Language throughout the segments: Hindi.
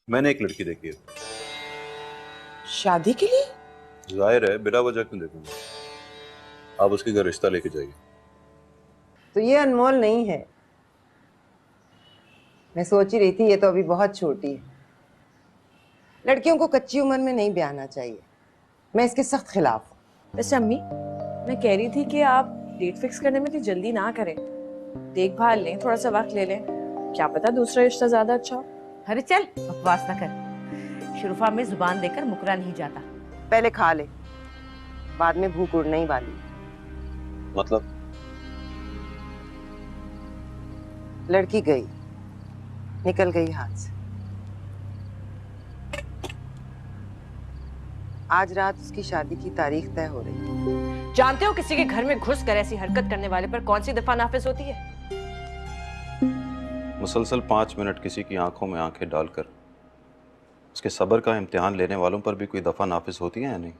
मैंने एक लड़की देखी है। शादी के लिए? जाहिर है, बिना वजह क्यों देखूंगा। आप उसके घर रिश्ता लेके जाइए। तो ये अनमोल नहीं है। मैं सोच ही रही थी ये तो अभी बहुत छोटी है। लड़कियों को कच्ची उम्र में नहीं ब्याहना चाहिए। मैं इसके सख्त खिलाफ हूँ। वैसे अम्मी, मैं कह रही थी कि आप डेट फिक्स करने में इतनी जल्दी ना करें, देखभाल लें, थोड़ा सा वक्त ले लें, क्या पता दूसरा रिश्ता ज्यादा अच्छा हो। अरे चल बकवास ना कर। शुरुफा में जुबान देकर मुकरा नहीं जाता। पहले खा ले, बाद में भूख उड़ने ही वाली। मतलब? लड़की गई, निकल गई हाथ से। आज रात उसकी शादी की तारीख तय हो रही है। जानते हो किसी के घर में घुस कर ऐसी हरकत करने वाले पर कौन सी दफा नाफिज होती है? मुसलसल 5 मिनट किसी की आंखों में आंखें डालकर उसके सब्र का इम्तिहान लेने वालों पर भी कोई दफा नाफिज होती है या नहीं?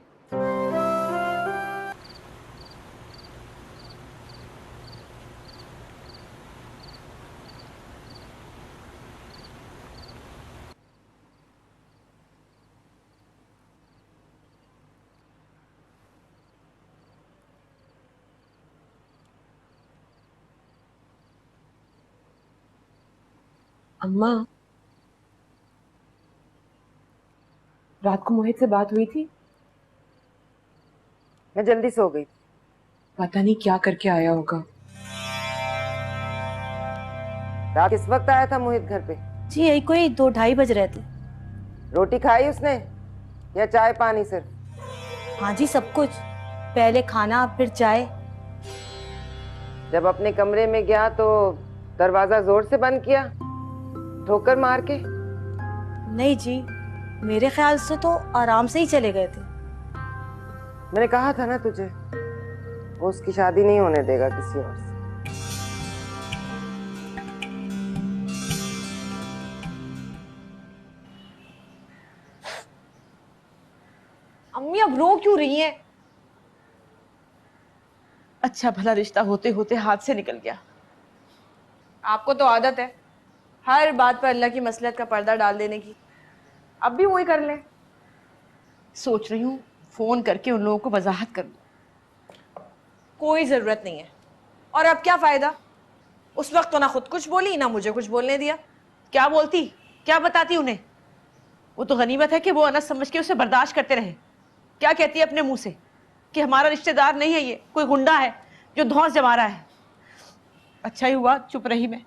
अम्मा, रात को मोहित से बात हुई थी? मैं जल्दी सो गई। पता नहीं क्या करके आया होगा। रात किस वक्त आया था मोहित घर पे? जी यही कोई 2-2:30 बज रहे थे। रोटी खाई उसने या चाय पानी सिर्फ? हाँ जी, सब कुछ। पहले खाना फिर चाय। जब अपने कमरे में गया तो दरवाजा जोर से बंद किया, ठोकर मार के? नहीं जी, मेरे ख्याल से तो आराम से ही चले गए थे। मैंने कहा था ना तुझे, वो उसकी शादी नहीं होने देगा किसी और से। अम्मी अब रो क्यों रही हैं? अच्छा भला रिश्ता होते होते हाथ से निकल गया। आपको तो आदत है हर बात पर अल्लाह की मसलहत का पर्दा डाल देने की। अब भी वही कर लें। सोच रही हूँ फोन करके उन लोगों को वजाहत कर दूं। कोई जरूरत नहीं है। और अब क्या फायदा? उस वक्त तो ना खुद कुछ बोली ना मुझे कुछ बोलने दिया। क्या बोलती, क्या बताती उन्हें? वो तो गनीमत है कि वो अनस समझ के उसे बर्दाश्त करते रहे। क्या कहती है अपने मुंह से कि हमारा रिश्तेदार नहीं है, ये कोई गुंडा है जो धौंस जमा रहा है। अच्छा ही हुआ चुप रही मैं,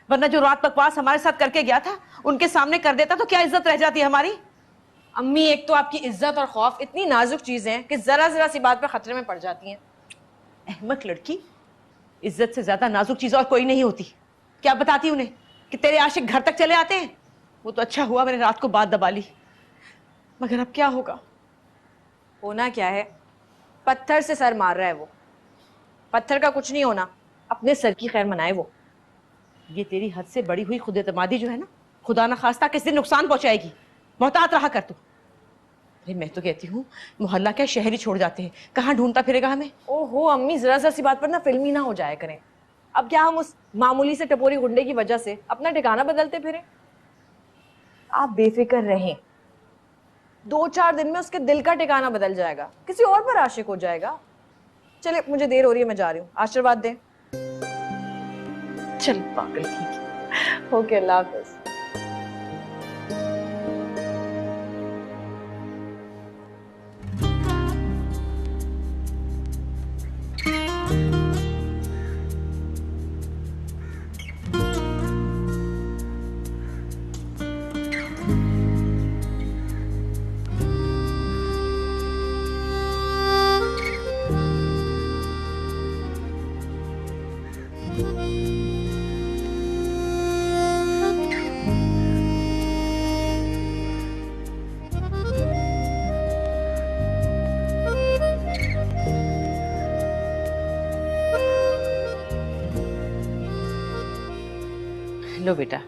वरना जो रात बकवास हमारे साथ करके गया था उनके सामने कर देता तो क्या इज्जत रह जाती हमारी। अम्मी, एक तो आपकी इज्जत और खौफ इतनी नाजुक चीजें हैं कि जरा जरा सी बात पर खतरे में पड़ जाती हैं। अहमक लड़की, इज्जत से ज्यादा नाजुक चीज और कोई नहीं होती। क्या बताती उन्हें कि तेरे आशिक घर तक चले आते हैं? वो तो अच्छा हुआ मैंने रात को बात दबा ली, मगर अब क्या होगा? होना क्या है? पत्थर से सर मार रहा है वो। पत्थर का कुछ नहीं होना, अपने सर की खैर मनाए वो। ये तेरी हद से बड़ी हुई खुद एतमादी जो है ना, खुदा न खास्ता किस दिन नुकसान पहुंचाएगी। मोहतात रहा कर तू। अरे मैं तो कहती हूँ मोहल्ला क्या शहर ही छोड़ जाते हैं, कहाँ ढूंढता फिरेगा हमें। ओहो अम्मी, जरा सा सी बात पर ना फिल्मी ना हो जाया करें। अब क्या हम उस मामूली से टपोरी गुंडे की वजह से अपना ठिकाना बदलते फिरे? आप बेफिक्र रहें, 2-4 दिन में उसके दिल का ठिकाना बदल जाएगा, किसी और पर आशिक हो जाएगा। चले, मुझे देर हो रही है, मैं जा रही हूँ। आशीर्वाद दें। चल पागल, ठीक है। ओके, अल्लाह हाफिज। लो बेटा।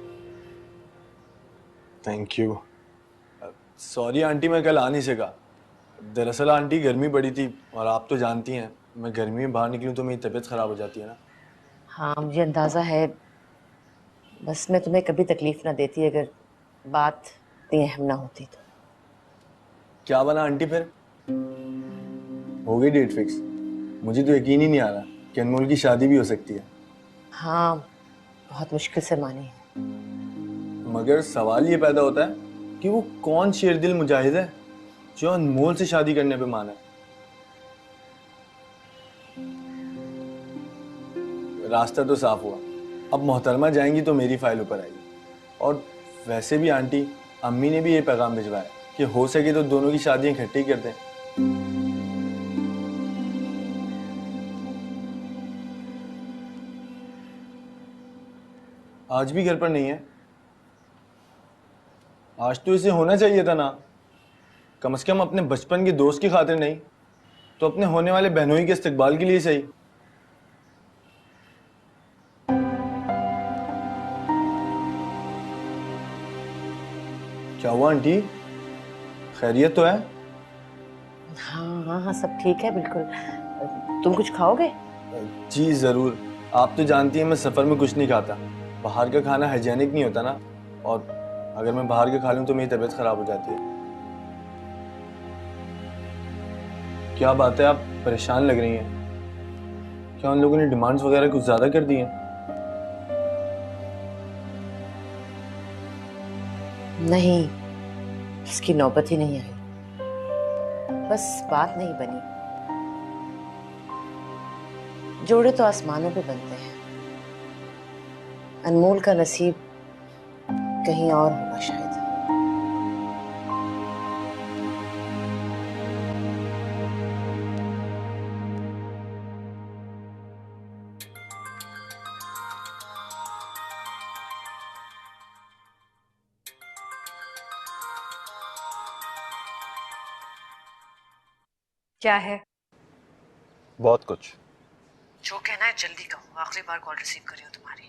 Thank you. सॉरी आंटी, मैं कल आ नहीं सका। दरअसल आंटी गर्मी बड़ी थी और आप तो जानती हैं मैं गर्मी में बाहर निकलूं तो मेरी तबीयत ख़राब हो जाती है ना। हाँ मुझे अंदाज़ा है, बस मैं तुम्हें कभी तकलीफ ना देती अगर बात इतनी अहम ना होती तो। क्या बना आंटी फिर? हो गई डेट फिक्स? मुझे तो यकीन ही नहीं आ रहा कि अनमोल की शादी भी हो सकती है। हाँ, बहुत मुश्किल से मानी है। मगर सवाल ये पैदा होता है कि वो कौन शेरदिल मुजाहिद है जो अनमोल से शादी करने पे माना है। रास्ता तो साफ हुआ, अब मोहतरमा जाएंगी तो मेरी फाइल ऊपर आएगी। और वैसे भी आंटी अम्मी ने भी ये पैगाम भिजवाया कि हो सके तो दोनों की शादियां इकट्ठी कर दें। आज भी घर पर नहीं है? आज तो इसे होना चाहिए था ना, कम से कम अपने बचपन के दोस्त की खातिर नहीं तो अपने होने वाले बहनोई के इस्तकबाल के लिए सही। क्या हुआ आंटी, खैरियत तो है? हाँ हाँ हाँ, सब ठीक है बिल्कुल। तुम कुछ खाओगे? जी जरूर। आप तो जानती हैं मैं सफर में कुछ नहीं खाता, बाहर का खाना हाइजेनिक नहीं होता ना, और अगर मैं बाहर का खा लूं तो मेरी तबीयत खराब हो जाती है। क्या बात है, आप परेशान लग रही हैं? क्या उन लोगों ने डिमांड्स वगैरह कुछ ज्यादा कर दी हैं? नहीं, इसकी नौबत ही नहीं आई, बस बात नहीं बनी। जोड़े तो आसमानों पे बनते हैं, अनमोल का नसीब कहीं और होगा शायद। क्या है? बहुत कुछ। जो कहना है जल्दी कहो, आखिरी बार कॉल रिसीव करी हूँ तुम्हारी।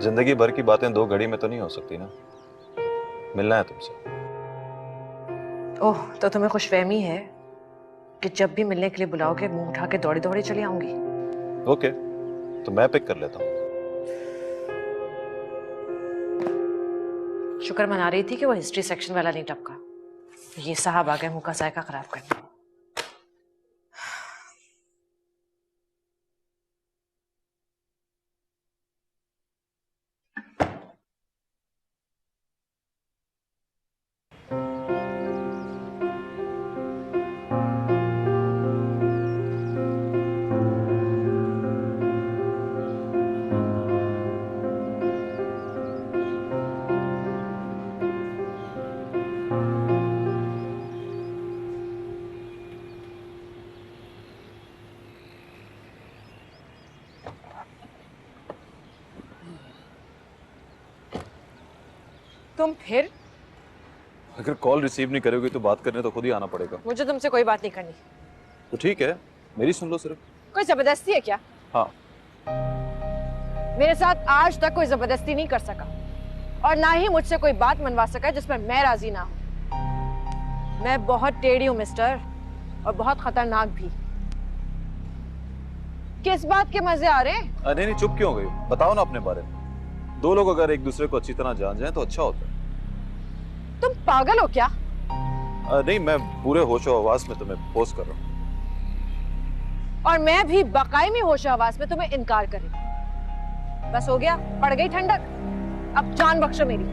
जिंदगी भर की बातें 2 घड़ी में तो नहीं हो सकती ना, मिलना है तुमसे। ओह, तो तुम्हें खुशफहमी है कि जब भी मिलने के लिए बुलाओगे मुंह उठा के दौड़ी दौड़ी चली आऊंगी? ओके, तो मैं पिक कर लेता हूँ। शुक्र मना रही थी कि वो हिस्ट्री सेक्शन वाला नहीं टपका। ये साहब आ गए मुंह का जायका खराब करने। तुम फिर? अगर कॉल रिसीव नहीं करोगी तो बात करने तो खुद ही आना पड़ेगा। मुझे तुमसे कोई बात नहीं करनी। तो ठीक है, मेरी सुन लो सिर्फ। कोई जबरदस्ती है क्या? हाँ। मेरे साथ आज तक कोई जबरदस्ती नहीं कर सका, और ना ही मुझसे कोई बात मनवा सका जिसमें मैं राजी ना हूं। मैं बहुत टेढ़ी हूं मिस्टर, और बहुत खतरनाक भी। किस बात के मजे आ रहे हैं? नहीं नहीं, चुप क्यों हो गई? बताओ ना अपने बारे में। 2 लोग अगर एक दूसरे को अच्छी तरह जान जाएं तो अच्छा होता है। तुम पागल हो क्या? नहीं, मैं पूरे होशो हवास में तुम्हें पोस्ट कर रहा हूँ। और मैं भी बाकायमी होशो हवास में तुम्हें इनकार कर रही हूँ। बस हो गया, पड़ गई ठंडक। अब जान बख्शो मेरी,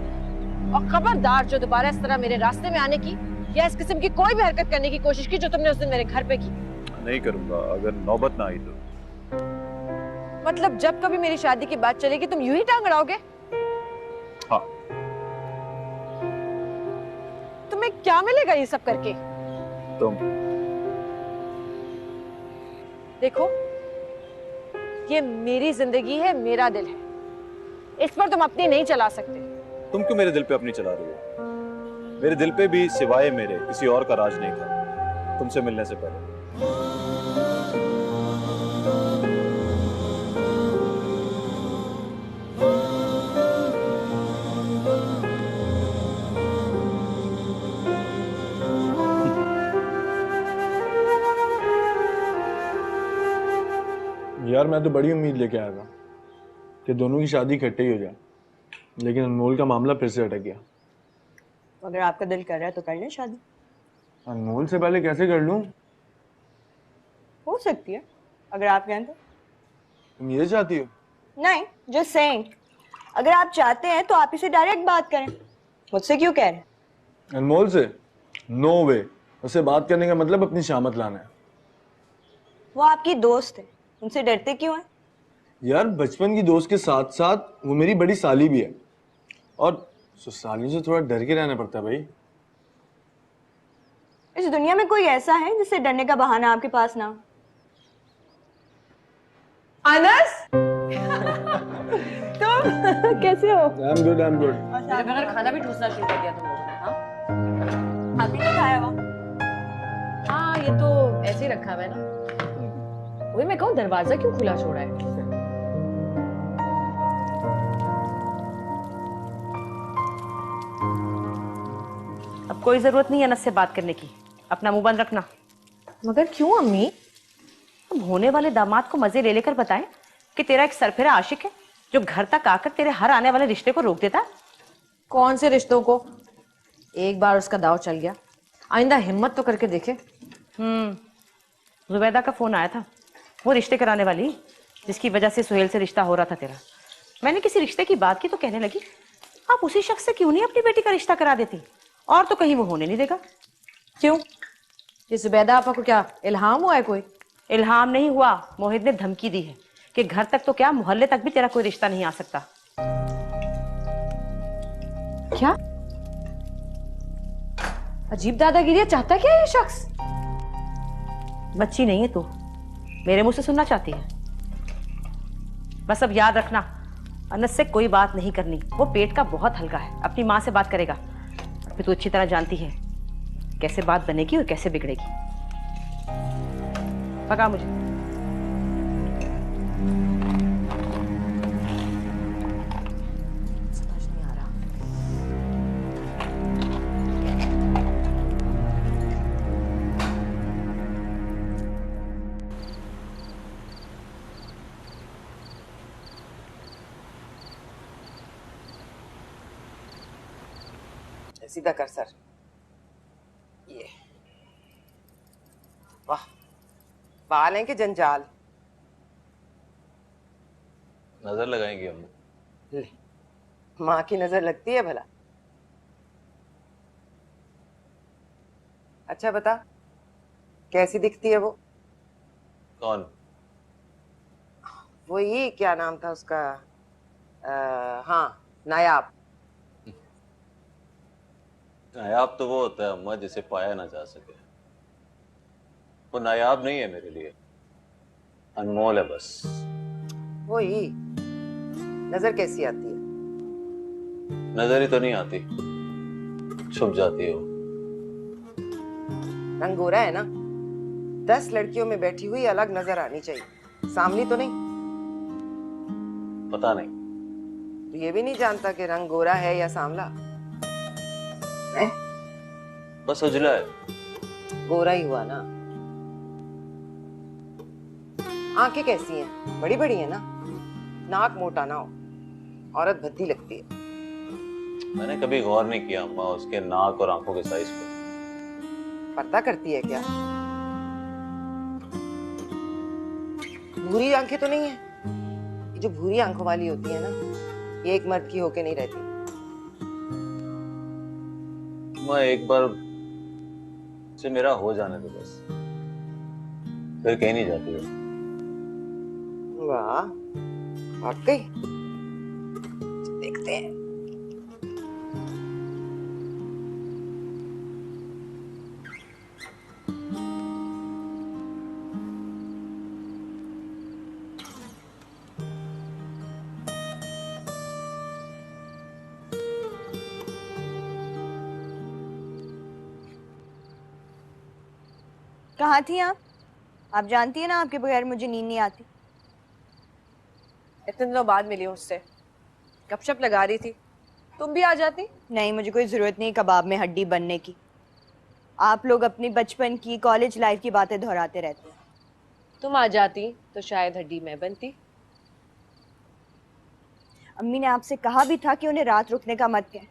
और खबरदार जो दोबारा इस तरह मेरे रास्ते में आने की या इस किस्म की कोई भी हरकत करने की कोशिश की जो तुमने उस दिन मेरे घर पे की। नहीं करूंगा, अगर नौबत ना आई तो। मतलब जब कभी मेरी शादी की बात चलेगी तुम यूं ही टांग अड़ाओगे? हाँ। तुम्हें क्या मिलेगा ये सब करके? तुम देखो, ये मेरी जिंदगी है, मेरा दिल है, इस पर तुम अपनी नहीं चला सकते। तुम क्यों मेरे दिल पे अपनी चला रही हो? मेरे दिल पे भी सिवाय मेरे किसी और का राज नहीं था तुमसे मिलने से पहले। यार मैं तो बड़ी उम्मीद लेके आया था कि दोनों की शादी इकट्ठे ही हो जाए, लेकिन अनमोल का मामला फिर से अटक गया। अगर आपका दिल कर रहा है तो कर लें शादी। अनमोल से पहले कैसे कर लूं? हो सकती है अगर आप कहें तो। तुम ये चाहती हो? नहीं, जस्ट सेइंग, अगर आप चाहते हैं तो आप इसे डायरेक्ट बात करें, मुझसे क्यों कह रहे हैं? अनमोल से? नो वे। उससे बात करने का मतलब अपनी शामत लाना है। वो आपकी दोस्त है, उनसे डरते क्यों हैं? यार बचपन की दोस्त के साथ साथ वो मेरी बड़ी साली भी है, और ससुराली से थोड़ा डर के रहना पड़ता है भाई। इस दुनिया में कोई ऐसा है जिससे डरने का बहाना आपके पास ना हो? अनस तुम कैसे हो? I am good, I am good. मेरे बगैर खाना भी ठूसना शुरू कर दिया तुम लोगों ने। हाँ अभी नहीं खाया वो। हाँ, ये तो ऐसे ही रखा हुआ है ना। वही मैं कहूँ, दरवाजा क्यों खुला छोड़ा है? अब कोई जरूरत नहीं है अनस से बात करने की, अपना मुंह बंद रखना। मगर क्यों अम्मी? अब होने वाले दामाद को मजे ले लेकर बताएं कि तेरा एक सरफिरा आशिक है जो घर तक आकर तेरे हर आने वाले रिश्ते को रोक देता है। कौन से रिश्तों को? एक बार उसका दाव चल गया, आइंदा हिम्मत तो करके देखे। जुबैदा का फोन आया था, वो रिश्ते कराने वाली जिसकी वजह से सुहेल से रिश्ता हो रहा था तेरा। मैंने किसी रिश्ते की बात की तो कहने लगी, आप उसी शख्स से क्यों नहीं अपनी बेटी का रिश्ता करा देती, और तो कहीं वो होने नहीं देगा। क्यों? ये जुबैदा आपा को क्या इल्हाम हुआ है कोई? इल्हाम नहीं हुआ, मोहित ने धमकी दी है कि घर तक तो क्या मोहल्ले तक भी तेरा कोई रिश्ता नहीं आ सकता। क्या अजीब दादागिरी है, चाहता क्या है ये शख्स? बच्ची नहीं है तू, मेरे मुंह से सुनना चाहती है। बस अब याद रखना, अनस से कोई बात नहीं करनी, वो पेट का बहुत हल्का है, अपनी माँ से बात करेगा। फिर तू अच्छी तरह जानती है कैसे बात बनेगी और कैसे बिगड़ेगी। पका मुझे। समझ नहीं आ रहा। सीधा कर सर। ये वाह, बाल हैं कि जंजाल? नजर लगाएंगे हम। ले, माँ की नजर लगती है भला? अच्छा बता, कैसी दिखती है वो? कौन? वही, क्या नाम था उसका? हाँ, नायाब। नायाब तो वो होता है अम्मा जिसे पाया ना जा सके। वो नायाब नहीं है मेरे लिए, अनमोल है बस। वही, नजर कैसी आती है? नजर ही तो नहीं आती, छुप जाती है वो। रंग गोरा है ना? 10 लड़कियों में बैठी हुई अलग नजर आनी चाहिए, सामली तो नहीं? पता नहीं। तो ये भी नहीं जानता कि रंग गोरा है या सांवला? है? बस उजला है। गोरा ही हुआ ना। आंखें कैसी हैं? बड़ी बड़ी है ना? नाक मोटा ना हो, औरत भद्दी लगती है। मैंने कभी गौर नहीं किया अम्मा उसके नाक और आंखों के साइज पे। पर्दा करती है क्या? भूरी आंखें तो नहीं है? ये जो भूरी आंखों वाली होती है ना, ये एक मर्द की होके नहीं रहती। मैं एक बार से मेरा हो जाने दो बस, फिर कहीं नहीं जाती हो। वाह, वाकई। देखते हैं। कहाँ थी आप? आप जानती है ना आपके बगैर मुझे नींद नहीं आती। इतने दिनों बाद मिली हूँ उससे, गपशप लगा रही थी, तुम भी आ जाती। नहीं, मुझे कोई ज़रूरत नहीं कबाब में हड्डी बनने की। आप लोग अपनी बचपन की, कॉलेज लाइफ की बातें दोहराते रहते हैं। तुम आ जाती तो शायद हड्डी मैं बनती। अम्मी ने आपसे कहा भी था कि उन्हें रात रुकने का मत कहें,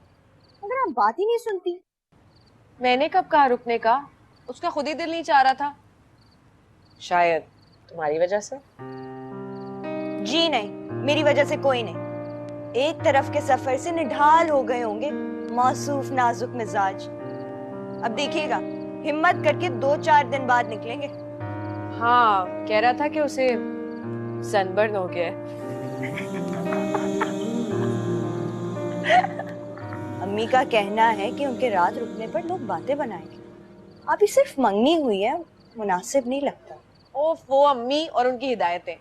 मगर आप आप बात ही नहीं सुनती। मैंने कब कहा रुकने का? उसका खुद ही दिल नहीं चाह रहा था। शायद तुम्हारी वजह से। जी नहीं, मेरी वजह से कोई नहीं। एक तरफ के सफर से निढाल हो गए होंगे मौसूफ नाजुक मिजाज। अब देखिएगा, हिम्मत करके 2-4 दिन बाद निकलेंगे। हाँ, कह रहा था कि उसे सनबर्न हो गया है। अम्मी का कहना है कि उनके रात रुकने पर लोग बातें बनाएंगे। अभी सिर्फ मंगनी हुई है, मुनासिब नहीं लगता। ओफ, वो अम्मी और उनकी हिदायतें।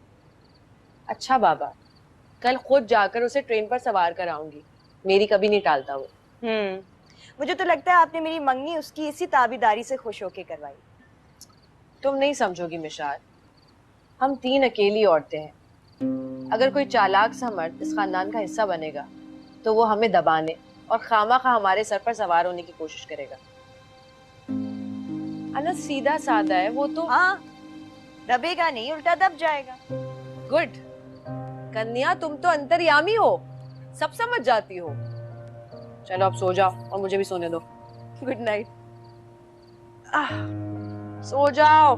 अच्छा बाबा, कल खुद जाकर उसे ट्रेन पर सवार कराऊंगी। मेरी कभी नहीं टालता वो। मुझे तो लगता है आपने मेरी मंगनी उसकी इसी ताबीदारी से खुश होके करवाई। तुम नहीं समझोगी मिशाल, हम 3 अकेली औरतें हैं। अगर कोई चालाक सा मर्द इस खानदान का हिस्सा बनेगा तो वो हमें दबाने और खामाखा हमारे सर पर सवार होने की कोशिश करेगा। अनस सीधा साधा है वो तो। हाँ, दबेगा नहीं, उल्टा दब जाएगा। गुड कन्या, तुम तो अंतर्यामी हो, सब समझ जाती हो। चलो अब सो जाओ और मुझे भी सोने दो। Good night. सो जाओ।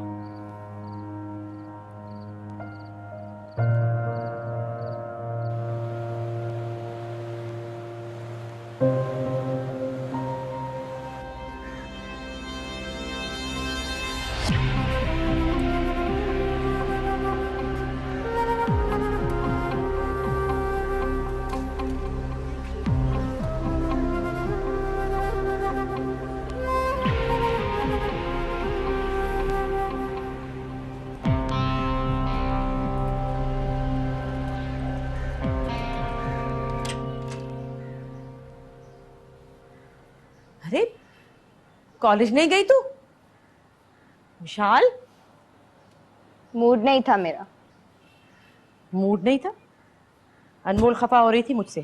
अरे कॉलेज नहीं गई तू? विशाल, मूड नहीं था मेरा। मूड नहीं था? अनमोल खफा हो रही थी मुझसे,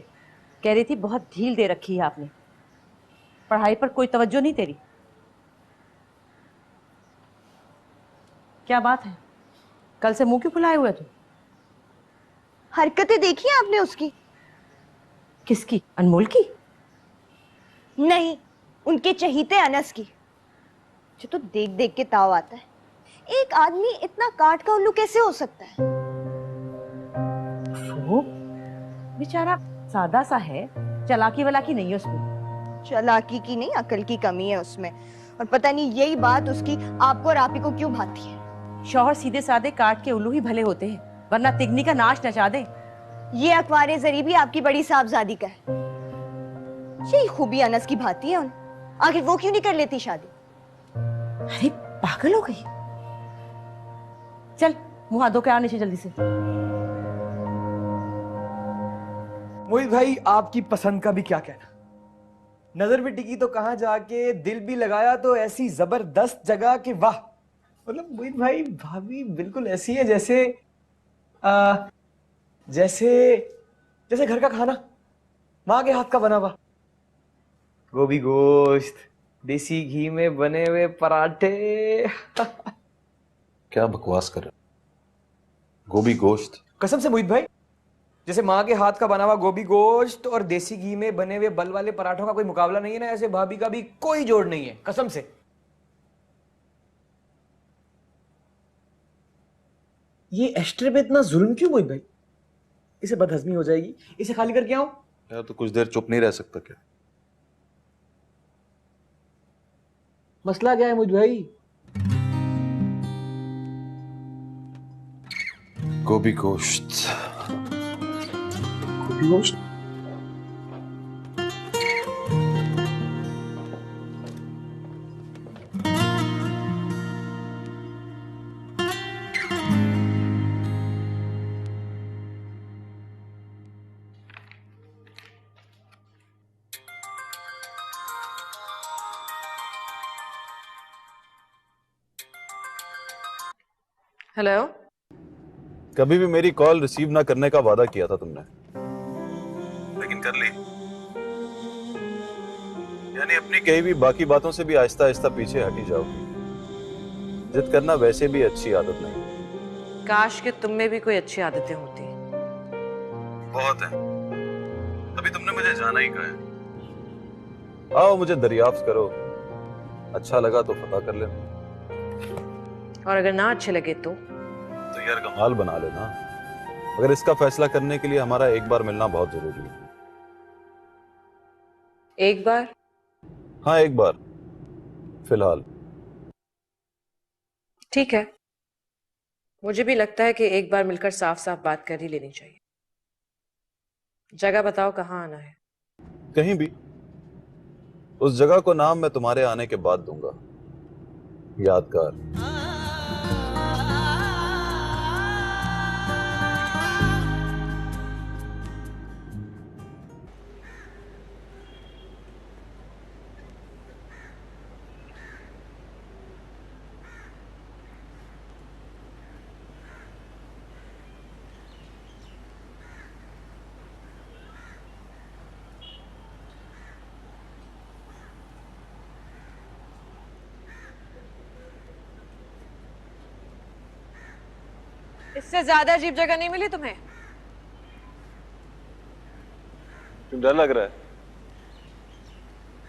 कह रही थी बहुत ढील दे रखी है आपने, पढ़ाई पर कोई तवज्जो नहीं तेरी। क्या बात है, कल से मुंह क्यों फुलाए हुए तू? हरकतें देखी आपने उसकी? किसकी? अनमोल की? नहीं, उनके चहीते अनस की। जो तो देख देख के ताव आता है। एक आदमी इतना काट का उल्लू कैसे हो सकता है? वो बेचारा सादा सा है, चालाकी वालाकी नहीं है उसमें। चालाकी की नहीं, अकल की कमी है उसमें। और पता नहीं यही बात उसकी आपको और आप ही को क्यों भाती है। शौहर सीधे साधे काट के उल्लू ही भले होते हैं, वरना तिगनी का नाश नचा दे। ये अखबार जरी भी आपकी बड़ी साहबजादी का है। यही खूबी अनस की भाती है उन्हें। आखिर वो क्यों नहीं कर लेती शादी? अरे पागल हो गई। चल मुंह हाथ धो के आ नीचे जल्दी से। मोहित भाई, आपकी पसंद का भी क्या कहना। नजर भी टिकी तो कहां जाके, दिल भी लगाया तो ऐसी जबरदस्त जगह कि वाह। मतलब मोहित भाई, भाभी बिल्कुल ऐसी है जैसे जैसे जैसे घर का खाना, माँ के हाथ का बना हुआ। गोभी गोश्त, देसी घी में बने हुए पराठे। क्या बकवास कर रहे हो? गोभी गोश्त? कसम से मोहित भाई, जैसे माँ के हाथ का बना हुआ गोभी गोश्त और देसी घी में बने हुए बल वाले पराठों का कोई मुकाबला नहीं है ना, ऐसे भाभी का भी कोई जोड़ नहीं है, कसम से। ये एस्ट्रे पे इतना जुल्म क्यों मोहित भाई? इसे बदहजमी हो जाएगी, इसे खाली करके आओ। यार तो कुछ देर चुप नहीं रह सकता क्या? मसला क्या है मोहित भाई? गोभी गोश्त। गोभी गोश्त? हेलो। कभी भी मेरी कॉल रिसीव ना करने का वादा किया था तुमने, लेकिन कर ली। यानी अपनी कही भी बाकी बातों से भी आहिस्ता आहिस्ता पीछे हटी जाओगी। जिद करना वैसे भी अच्छी आदत नहीं। काश कि तुम में भी कोई अच्छी आदतें होती। बहुत है, अभी तुमने मुझे जाना ही कहा है। आओ मुझे दरियाफ्त करो, अच्छा लगा तो पता कर लेना, और अगर ना अच्छे लगे तो यार कमाल बना लेना। मगर इसका फैसला करने के लिए हमारा एक बार मिलना बहुत जरूरी है। एक बार? हाँ एक बार, फिलहाल। ठीक है, मुझे भी लगता है कि एक बार मिलकर साफ साफ बात कर ही लेनी चाहिए। जगह बताओ, कहाँ आना है? कहीं भी। उस जगह को नाम मैं तुम्हारे आने के बाद दूंगा, यादगार। इससे ज्यादा अजीब जगह नहीं मिली तुम्हें? क्यों डर लग रहा है?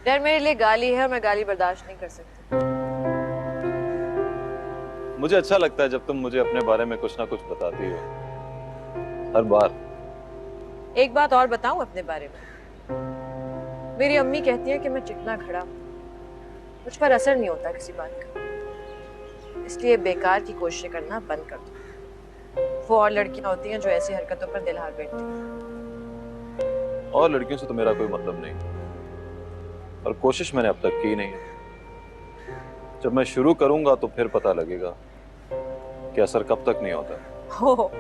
डर मेरे लिए गाली है और मैं गाली बर्दाश्त नहीं कर सकती। मुझे अच्छा लगता है जब तुम मुझे अपने बारे में कुछ ना कुछ बताती हो, हर बार। एक बात और बताऊं अपने बारे में। मेरी अम्मी कहती है कि मैं चिकना खड़ा, मुझ पर असर नहीं होता किसी बात का, इसलिए बेकार की कोशिशें करना बंद कर दो। वो और लड़कियां होती हैं जो ऐसी हरकतों पर दिल हार बैठती हैं। और लड़कियों से तो मेरा कोई मतलब नहीं, और कोशिश मैंने अब तक की नहीं है। जब मैं शुरू करूंगा तो फिर पता लगेगा कि असर कब तक नहीं होता। हो,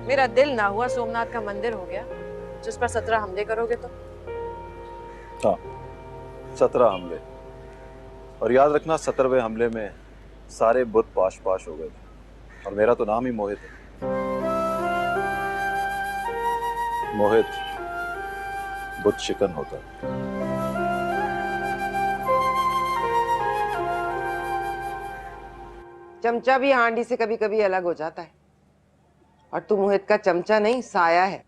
मेरा दिल ना हुआ सोमनाथ का मंदिर हो गया जिस पर 17 हमले करोगे तो? हाँ, 17 हमले। और याद रखना, 17वें हमले में सारे बुत पाश पाश हो गए थे, और मेरा तो नाम ही मोहित है। मोहित बुत शिकन होता है। चमचा भी हांडी से कभी कभी अलग हो जाता है, और तू मोहित का चमचा नहीं, साया है।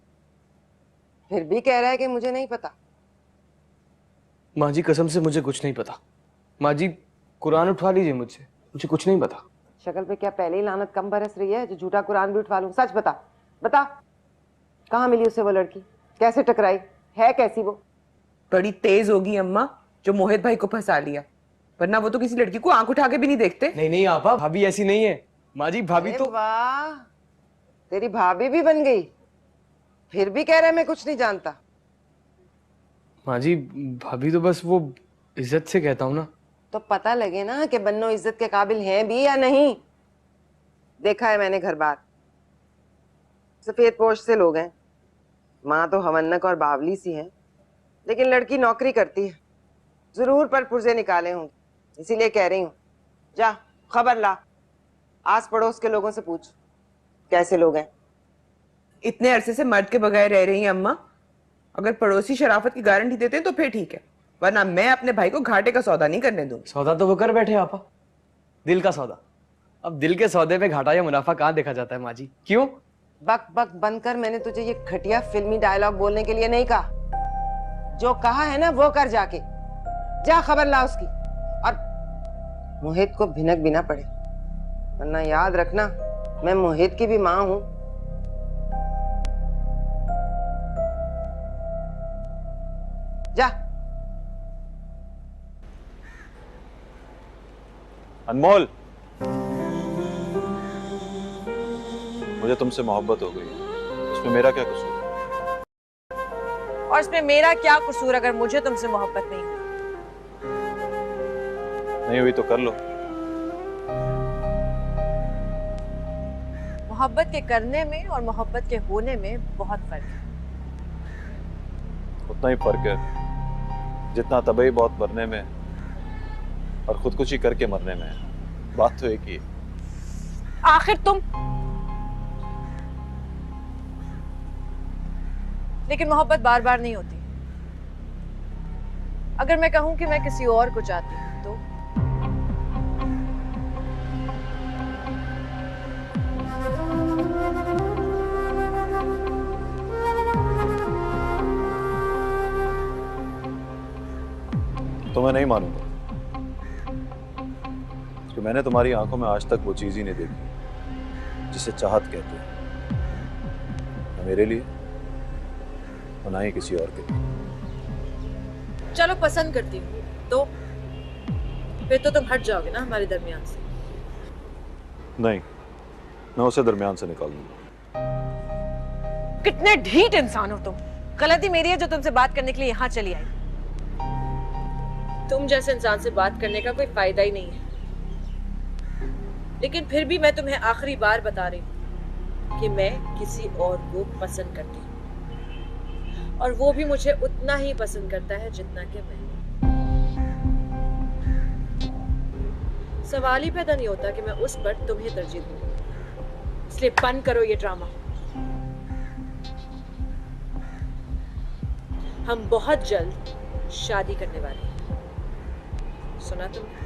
फिर भी कह रहा है कि मुझे नहीं पता। माँ जी कसम से मुझे कुछ नहीं पता। माँ जी कुरान उठवा लीजिए मुझसे, मुझे कुछ नहीं पता। शक्ल पे क्या पहले ही लानत कम बरस रही है जो झूठा कुरान भी उठवा लूं? सच बता, बता कहाँ मिली उसे वो लड़की, कैसे टकराई, है कैसी वो? बड़ी तेज होगी अम्मा जो मोहित भाई को फंसा लिया, वरना वो तो किसी लड़की को आंख उठा के भी नहीं देखते। नहीं नहीं आपा, भाभी ऐसी नहीं है। माँ जी भाभी तो। वाह, तेरी भाभी भी बन गई, फिर भी कह रहा है मैं कुछ नहीं जानता। माँ जी भाभी तो बस वो इज्जत से कहता हूँ ना। तो पता लगे ना कि बन्नो इज्जत के काबिल हैं भी या नहीं। देखा है मैंने घर बार, सफेद पोश से लोग हैं, माँ तो हवन्नक और बावली सी है, लेकिन लड़की नौकरी करती है, जरूर पर पुर्जे निकाले होंगे, इसीलिए कह रही हूँ जा खबर ला, आस पड़ोस के लोगों से पूछ कैसे लोग हैं। इतने अरसे से मर्द के बगैर रह रही हैं अम्मा, अगर पड़ोसी शराफत की गारंटी देते हैं तो फिर ठीक है, वरना मैं अपने भाई को घाटे का सौदा नहीं करने दूंगी। सौदा तो वो कर बैठे आपा, दिल का सौदा। अब दिल के सौदे पे घाटा या मुनाफा कहाँ देखा जाता है माँ जी? क्यों? बक बक बंद कर, मैंने तुझे ये घटिया फिल्मी डायलॉग बोलने के लिए नहीं कहा। जो कहा है ना वो कर, जाके जा खबर ला उसकी, और मोहित को भिनक भी ना पड़े, वरना याद रखना मैं मोहित की भी माँ हूं। जा। अनमोल, मुझे तुमसे मोहब्बत हो गई, उसमें मेरा क्या कसूर? और इसमें मेरा क्या कसूर अगर मुझे तुमसे मोहब्बत नहीं हुई? नहीं हुई तो कर लो। मोहब्बत के करने में और मोहब्बत के होने में बहुत फर्क है। उतना ही फर्क है जितना तबई बहुत मरने में और खुदकुशी करके मरने में है। बात तो एक ही है। आखिर तुम, लेकिन मोहब्बत बार बार नहीं होती। अगर मैं कहूं कि मैं किसी और को चाहती हूं तो तो मैं नहीं मानूंगा कि मैंने तुम्हारी आंखों में आज तक वो चीज ही नहीं देखी जिसे चाहत कहते हैं, न मेरे लिए और ना ही किसी और के लिए। चलो पसंद करती हूँ तो फिर तो तुम हट जाओगे ना हमारे दरमियान से। नहीं, मैं उसे दरमियान से निकाल दूंगा। कितने ढीठ इंसान हो तुम। गलती मेरी है जो तुमसे बात करने के लिए यहाँ चली आई। तुम जैसे इंसान से बात करने का कोई फायदा ही नहीं है। लेकिन फिर भी मैं तुम्हें आखिरी बार बता रही हूँ कि मैं किसी और को पसंद करती हूँ और वो भी मुझे उतना ही पसंद करता है जितना कि मैं। सवाल ही पैदा नहीं होता कि मैं उस पर तुम्हें तरजीह दूँ। इसलिए बंद करो ये ड्रामा। हम बहुत जल्द शादी करने वाले हैं। सुना तुमने?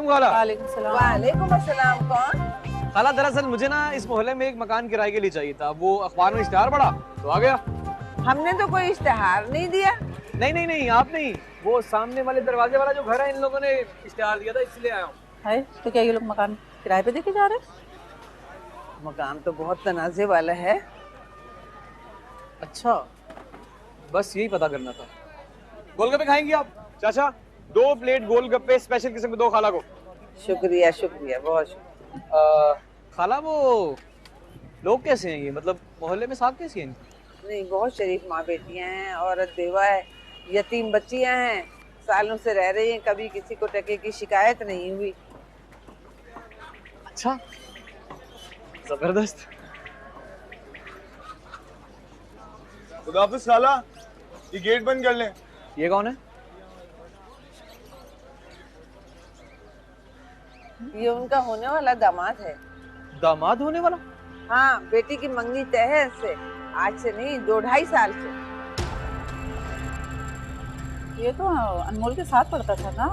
खाला। वालेकुम अस्सलाम। कौन? खाला दरअसल मुझे ना इस मोहल्ले में एक मकान किराए के लिए चाहिए था। वो अखबार में इश्तेहार पड़ा तो आ गया। हमने तो कोई इश्तेहार नहीं दिया। नहीं नहीं नहीं, आप नहीं, वो सामने वाले दरवाजे वाला जो घर है, इन लोगों ने इश्तेहार दिया था इसलिए आया हूँ। है तो क्या ये लोग मकान किराए पे देके जा रहे हैं? मकान तो बहुत तनाजे वाला है। अच्छा, बस यही पता करना था। गोलगप्पे खाएंगी आप? चाचा 2 प्लेट गोलगप्पे स्पेशल किस्म के दो खाला को। शुक्रिया शुक्रिया, बहुत शुक्रिया। खाला वो लोग कैसे हैं ये, मतलब मोहल्ले में साहब कैसी हैं? नहीं, बहुत शरीफ माँ बेटियां हैं, औरत बेवा है, यतीम बच्चियां हैं, सालों से रह रही हैं, कभी किसी को टके की शिकायत नहीं हुई। अच्छा, जबरदस्त। खुदा हाफिज खाला, ये गेट बंद कर लें। ये कौन है? ये उनका होने वाला दामाद है। दामाद होने वाला? हाँ, बेटी की मंगनी तय है इससे, आज से नहीं 2-2.5 साल से। ये तो अनमोल के साथ पढ़ता था ना।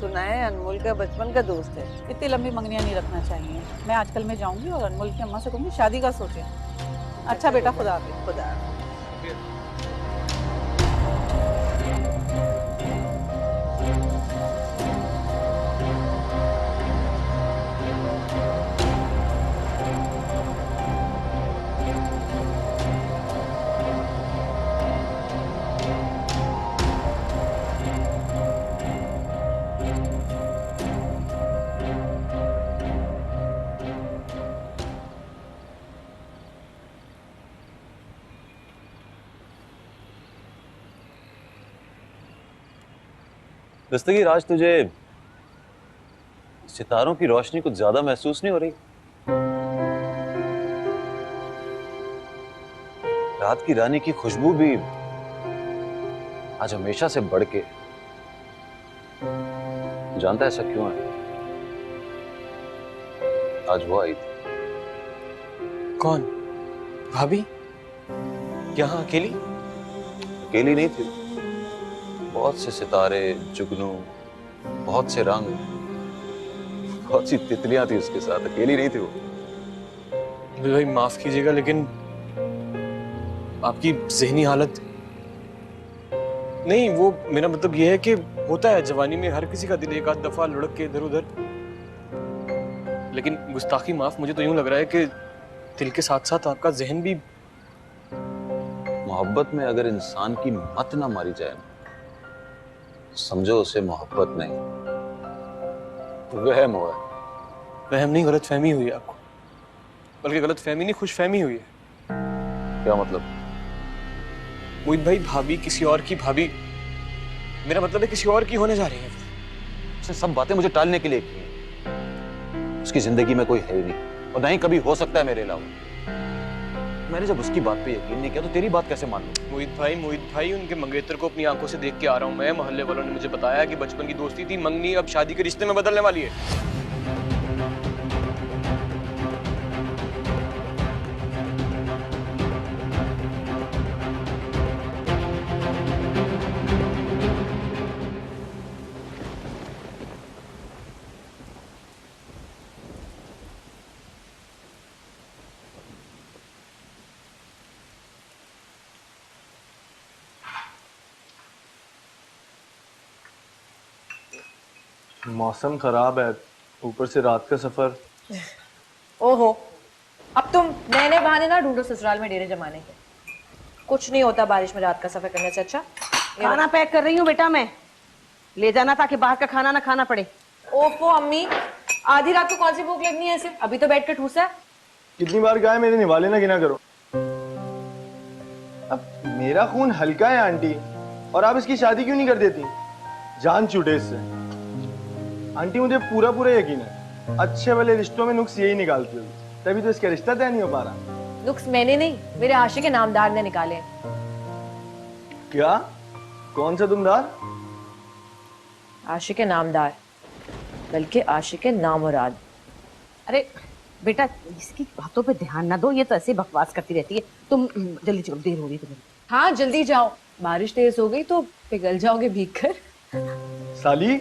सुना है अनमोल का बचपन का दोस्त है। इतनी लंबी मंगनियां नहीं रखना चाहिए। मैं आजकल में जाऊंगी और अनमोल की अम्मा से कहूंगी शादी का सोचें। अच्छा बेटा, खुदा हाफिज। खुदा। दस्तगीर, आज तुझे सितारों की रोशनी कुछ ज्यादा महसूस नहीं हो रही? रात की रानी की खुशबू भी आज हमेशा से बढ़ के, जानता है ऐसा क्यों है? आज वो आई थी। कौन? भाभी? यहाँ अकेली? अकेली नहीं थी, बहुत से सितारे, जुगनू, बहुत से रंग, बहुत सी तितलियां थी उसके साथ। अकेली नहीं थी वो। भाई माफ कीजिएगा, लेकिन आपकी ज़हनी हालत नहीं, वो मेरा मतलब ये है कि होता है जवानी में हर किसी का दिल एक आध दफा लुढ़क के इधर उधर, लेकिन गुस्ताखी माफ, मुझे तो यूं लग रहा है कि दिल के साथ साथ आपका जहन भी। मोहब्बत में अगर इंसान की मत ना मारी जाए ना, समझो उसे मोहब्बत नहीं, वहम हुआ। वहम नहीं, गलत फहमी हुई है आपको। बल्कि गलत फहमी नहीं, खुश फहमी हुई है। क्या मतलब? मोहित भाई, भाभी किसी और की भाभी, मेरा मतलब है किसी और की होने जा रही है। उसने सब बातें मुझे टालने के लिए की हैं। उसकी जिंदगी में कोई है ही नहीं। और ना ही कभी हो सकता है मेरे अलावा। मैंने जब उसकी बात पे यकीन नहीं किया तो तेरी बात कैसे मान लूं? मोहित भाई उनके मंगेतर को अपनी आंखों से देख के आ रहा हूँ मैं। मोहल्ले वालों ने मुझे बताया कि बचपन की दोस्ती थी, मंगनी अब शादी के रिश्ते में बदलने वाली है। मौसम खराब है, ऊपर से रात का सफर। ओहो, अब तुम नए नए बहाने ना ढूंढो ससुराल में डेरे जमाने के। कुछ नहीं होता बारिश में रात का सफर करने से अच्छा। खाना पैक कर रही हूँ बेटा मैं, ले जाना ताकि बाहर का खाना ना खाना पड़े। ओफो अम्मी, आधी रात को कौन सी भूख लगनी है ऐसे? अभी तो बैठ के ठूसा है। कितनी बार कहा है मेरे निवाले ना गिना करो। अब मेरा खून हल्का है आंटी, और आप इसकी शादी क्यों नहीं कर देती? जान छूटे इससे। आंटी मुझे पूरा पूरा यकीन है अच्छे वाले रिश्तों में नुक्स यही निकालती होगी, तभी तो इसका रिश्ता तय नहीं हो पा रहा। नुक्स मैंने नहीं, मेरे आशिक के नामदार ने निकाले हैं। क्या? कौन सा तुमदार? आशिक के नामदार, बल्कि आशिक के नामुराद। अरे बेटा इसकी बातों पे ध्यान ना दो, ये तो ऐसे बकवास करती रहती है। तुम जल्दी चलो, देर हो रही है तुम्हें। हाँ जल्दी जाओ, बारिश तेज हो गई तो पिघल जाओगे भीग कर। साली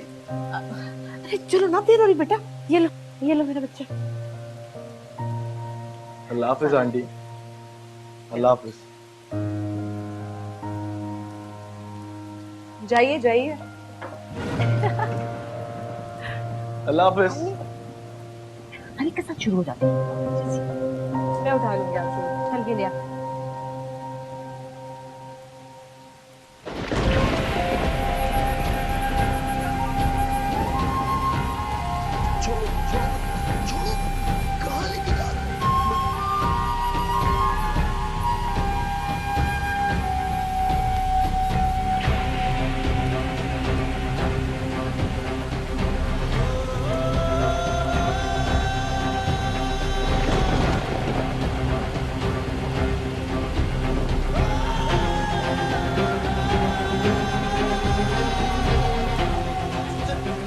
अरे चलो ना, देर हो रही बेटा। ये लो मेरा बच्चा। अल्लाह हाफिज आंटी, अल्लाह हाफिज। जाइए जाइए। अल्लाह हाफिज। अरे के साथ शुरू हो जाते हैं। मैं उठा लूंगी आपसे। चल के लिया।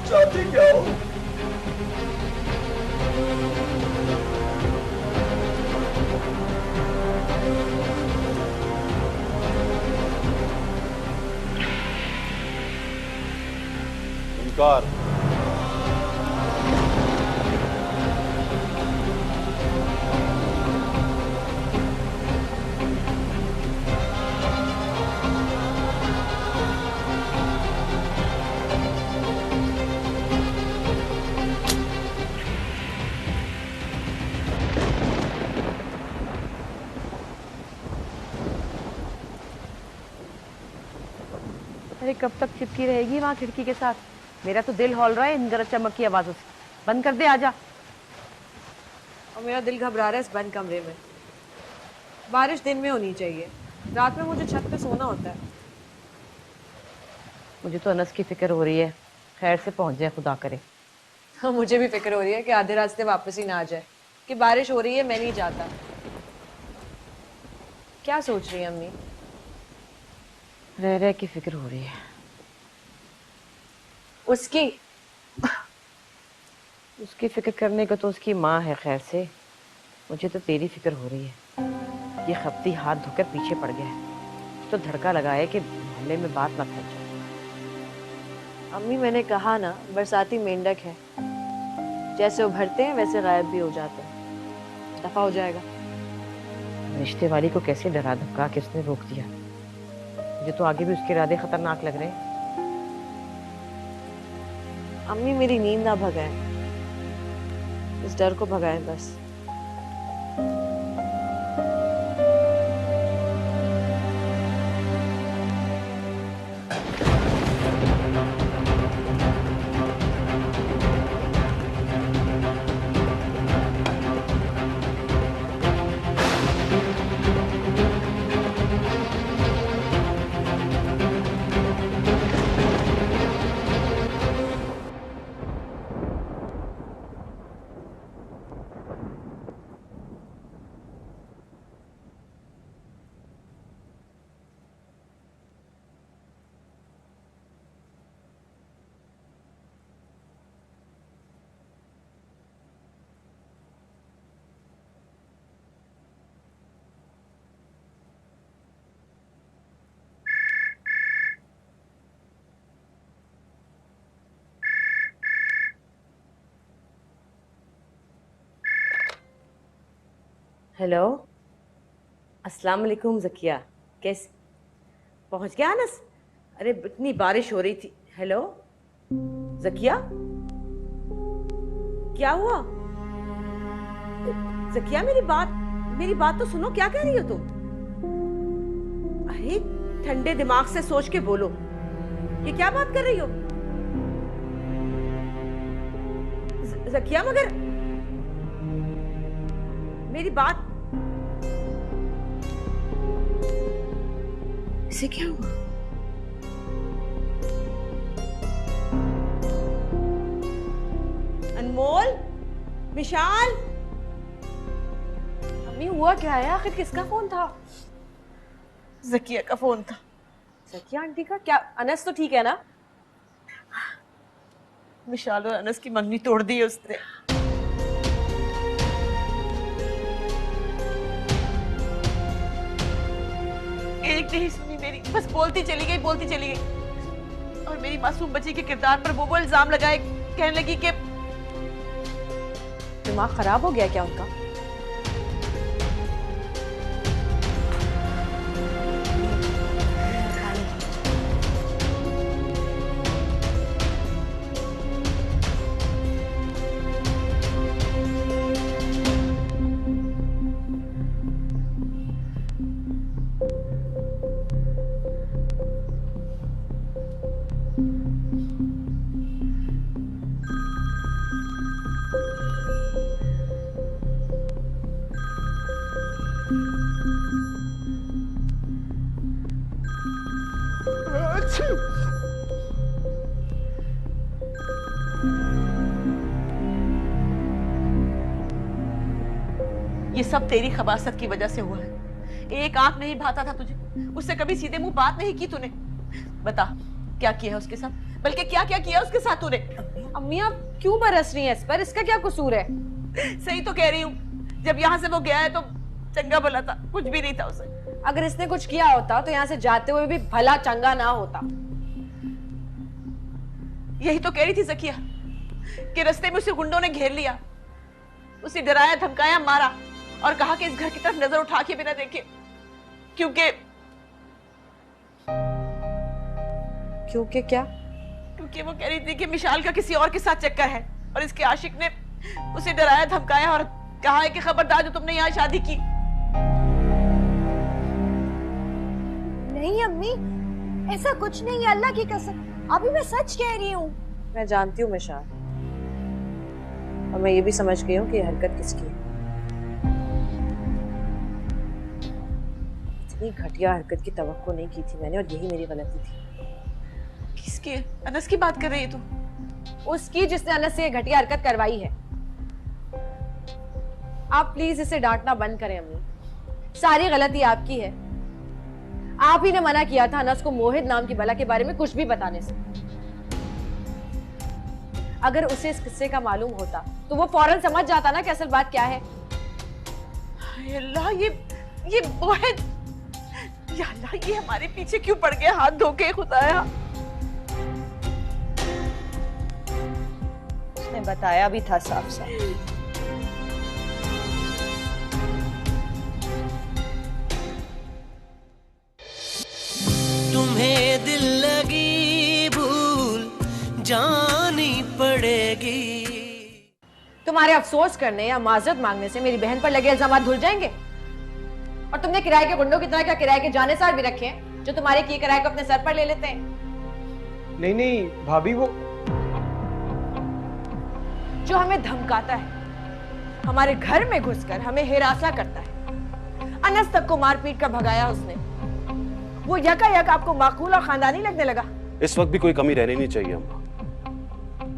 चाहती क्या हो? इनकार। अरे कब तक चिपकी रहेगी वहाँ खिड़की के साथ? मेरा तो दिल हौल रहा है इन गरज चमक की आवाजों से। बंद कर दे, आजा। और मेरा दिल घबरा रहा है इस बंद कमरे में। बारिश दिन में होनी चाहिए, रात में मुझे छत पे सोना होता है। मुझे तो अनस की फिक्र हो रही है, खैर से पहुंच जाए खुदा करे। हाँ मुझे भी फिक्र हो रही है कि आधे रास्ते वापस ही ना आ जाए, कि बारिश हो रही है मैं नहीं जाता। क्या सोच रही है अम्मी? रह रह की फिक्र हो रही है। उसकी फिक्र करने को तो उसकी माँ है, खैर से मुझे तो तेरी फिक्र हो रही है। ये खपती हाथ धोकर पीछे पड़ गया है तो धड़का लगाए कि मोहल्ले में बात मत फैल जाए। अम्मी मैंने कहा ना, बरसाती मेंढक है, जैसे उभरते हैं वैसे गायब भी हो जाते हैं। दफा हो जाएगा। रिश्ते वाली को कैसे डरा धमका के उसने रोक दिया। मुझे तो आगे भी उसके इरादे खतरनाक लग रहे हैं। अम्मी मेरी नींद ना भगाए, इस डर को भगाए बस। हेलो, अस्सलाम वालेकुम ज़किया, कैसे पहुंच गया अनस? अरे इतनी बारिश हो रही थी। हेलो ज़किया, क्या हुआ? ज़किया मेरी बात तो सुनो, क्या कह रही हो तुम? अरे ठंडे दिमाग से सोच के बोलो, ये क्या बात कर रही हो? ज़किया मगर मेरी बात, इसे क्या हुआ? अनमोल, विशाल, अम्मी हुआ क्या है? आखिर किसका फोन था? ज़किया का फोन था। ज़किया आंटी का? क्या अनस तो ठीक है ना? विशाल और अनस की मंगनी तोड़ दी है उसने। एक नहीं सुनी मेरी, बस बोलती चली गई और मेरी मासूम बच्ची के किरदार पर वो इल्जाम लगाए, कहने लगी कि दिमाग खराब हो गया क्या उनका? ये सब तेरी खबासत की वजह से हुआ है। एक आंख नहीं भाता था तुझे, उससे कभी सीधे मुंह बात नहीं की तूने। बता क्या किया है उसके साथ, बल्कि क्या क्या किया उसके साथ तूने? अम्मी आप क्यों बरस रही हैं इस पर? इसका क्या कसूर है? सही तो कह रही हूँ, जब यहाँ से वो गया है तो चंगा भला था, कुछ भी नहीं था उसे। अगर इसने कुछ किया होता तो यहाँ से जाते हुए भी भला चंगा ना होता। यही तो कह रही थी ज़किया कि रास्ते में उसे गुंडों ने घेर लिया, उसे डराया, धमकाया, मारा और कहा कि इस घर की तरफ नजर उठा के बिना देखे, क्योंकि क्या? क्योंकि वो कह रही थी कि विशाल का किसी और के साथ चक्कर है और इसके आशिक ने उसे डराया, धमकाया और कहा है कि खबरदार जो तुमने यहाँ शादी की। नहीं अम्मी, ऐसा कुछ नहीं है, अल्लाह की कसम, अभी मैं सच कह रही हूँ। मैं जानती हूँ मिशाल, और मैं ये भी समझ गई हूँ कि ये हरकत किसकी है। इतनी घटिया हरकत की तवक्को नहीं की थी मैंने, और यही मेरी गलती थी। किसकी? अनस की बात कर रही है तू? उसकी जिसने अनस से ये घटिया हरकत करवाई है। आप प्लीज इसे डांटना बंद करें अम्मी, सारी गलती आपकी है। आप ही ने मना किया था अनस को मोहित नाम की बला के बारे में कुछ भी बताने से। अगर उसे इस किस्से का मालूम होता तो वो फौरन समझ जाता ना कि असल बात क्या है। अल्लाह, ये मोहित, या अल्लाह, ये हमारे पीछे क्यों पड़ गया हाथ धो के? खुदाया, उसने बताया भी था साफ साफ। तुम्हें दिल लगी भूल जानी पड़ेगी। तुम्हारे अफसोस करने या माजरत मांगने से मेरी बहन पर लगे इल्जाम धुल जाएंगे। और तुमने किराए के गुंडों की तरह क्या किराए के जानेसार भी रखे हैं जो तुम्हारे किए किराए को अपने सर पर ले लेते हैं? नहीं भाभी, वो जो हमें धमकाता है, हमारे घर में घुसकर हमें हिरासा करता है। अनस तक को मारपीट कर भगाया उसने। वो यकायक आपको माकूल और खानदानी लगने लगा। इस वक्त भी कोई कमी रहनी नहीं चाहिए अम्मा।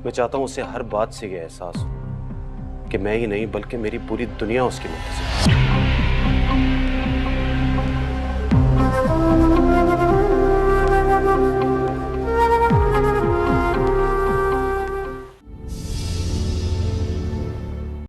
मैं चाहता हूं उसे हर बात से ये एहसास हो कि मैं ही नहीं बल्कि मेरी पूरी दुनिया उसकी मदद से।